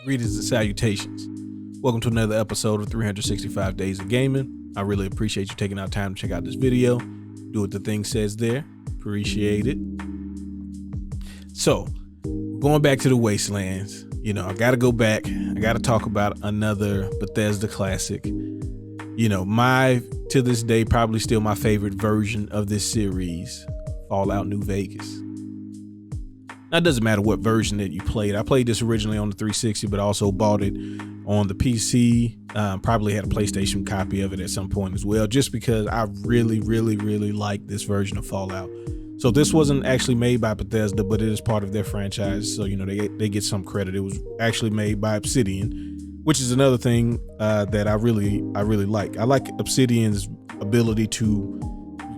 Greetings and salutations. Welcome to another episode of 365 Days of Gaming. I really appreciate you taking out time to check out this video. Do what the thing says there. Appreciate it. So, going back to the Wastelands, I got to go back. I got to talk about another Bethesda classic. To this day, probably still my favorite version of this series, Fallout New Vegas. Now, it doesn't matter what version that you played. I played this originally on the 360, but also bought it on the PC. Probably had a PlayStation copy of it at some point as well, just because I really like this version of Fallout. So this wasn't actually made by Bethesda, but it is part of their franchise. So, they get some credit. It was actually made by Obsidian, which is another thing that I really like. I like Obsidian's ability to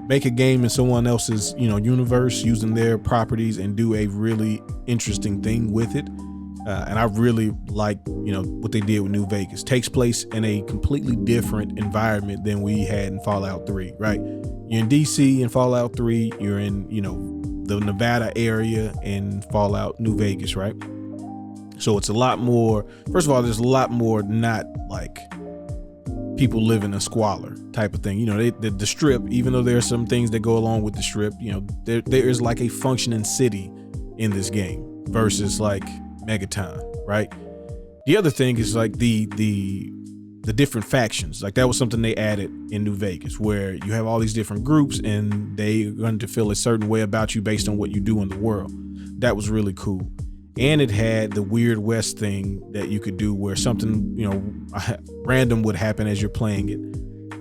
make a game in someone else's, universe using their properties and do a really interesting thing with it. And I really like, what they did with New Vegas. Takes place in a completely different environment than we had in Fallout 3, right? You're in DC in Fallout 3. You're in, the Nevada area in Fallout New Vegas, right? So it's a lot more. First of all, there's a lot more not like people live in a squalor type of thing. The strip, even though there are some things that go along with the strip, there is like a functioning city in this game versus like Megaton, right? The other thing is like the different factions. Like that was something they added in New Vegas, where you have all these different groups and they're going to feel a certain way about you based on what you do in the world. That was really cool. And it had the Weird West thing that you could do where something, random would happen as you're playing it.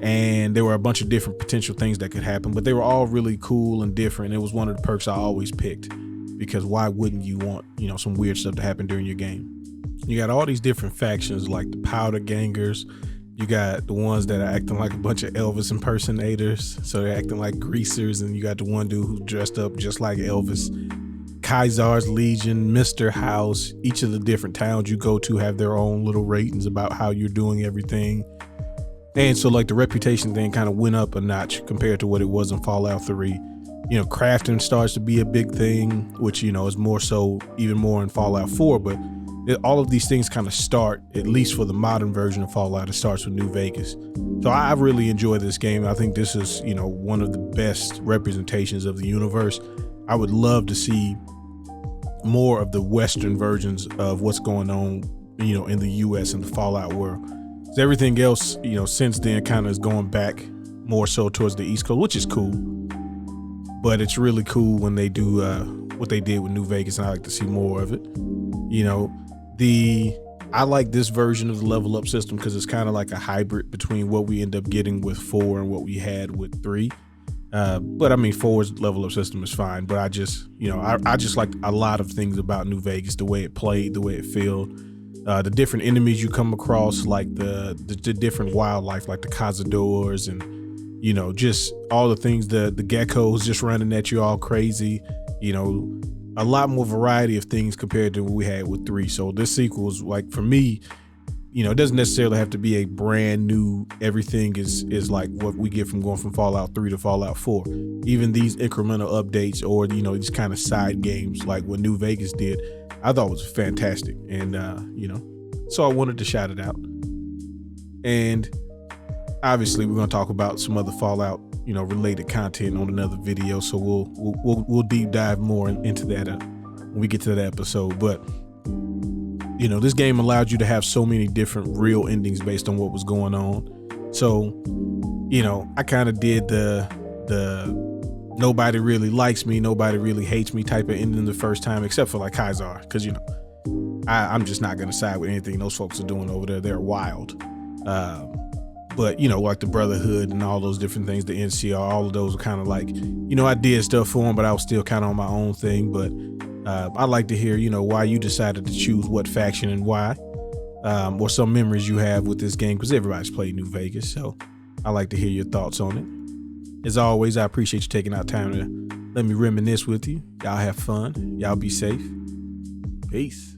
And there were a bunch of different potential things that could happen, but they were all really cool and different. It was one of the perks I always picked, because why wouldn't you want, some weird stuff to happen during your game? You got all these different factions like the powder gangers. You got the ones that are acting like a bunch of Elvis impersonators. So they're acting like greasers. And you got the one dude who dressed up just like Elvis. Kaiser's Legion, Mr. House. Each of the different towns you go to have their own little ratings about how you're doing everything. And so like the reputation thing kind of went up a notch compared to what it was in Fallout 3. Crafting starts to be a big thing, which, is more so even more in Fallout 4. But all of these things kind of start, at least for the modern version of Fallout, it starts with New Vegas. So I really enjoy this game. I think this is, one of the best representations of the universe. I would love to see more of the Western versions of what's going on, in the US and the Fallout world. So everything else, since then kind of is going back more so towards the East Coast, which is cool. But it's really cool when they do what they did with New Vegas, and I like to see more of it. I like this version of the level up system because it's kind of like a hybrid between what we end up getting with 4 and what we had with 3. But I mean, 4's level up system is fine, but I just like a lot of things about New Vegas, the way it played, the way it felt, the different enemies you come across, like the different wildlife, like the cazadores and, just all the things, the geckos just running at you all crazy, a lot more variety of things compared to what we had with 3. So this sequel is like, for me, it doesn't necessarily have to be a brand new, everything is like what we get from going from Fallout 3 to Fallout 4. Even these incremental updates or, these kind of side games like what New Vegas did, I thought was fantastic. And, so I wanted to shout it out. And obviously we're going to talk about some other Fallout, related content on another video. So we'll deep dive more into that when we get to that episode. But this game allowed you to have so many different real endings based on what was going on. So, I kind of did the nobody really likes me, nobody really hates me type of ending the first time, except for like Kaiser, because, I'm just not going to side with anything those folks are doing over there. They're wild. But, like the Brotherhood and all those different things, the NCR, all of those are kind of like, I did stuff for them, but I was still kind of on my own thing. But I'd like to hear, why you decided to choose what faction and why, or some memories you have with this game, because everybody's played New Vegas. So I'd like to hear your thoughts on it. As always, I appreciate you taking out time to let me reminisce with you. Y'all have fun. Y'all be safe. Peace.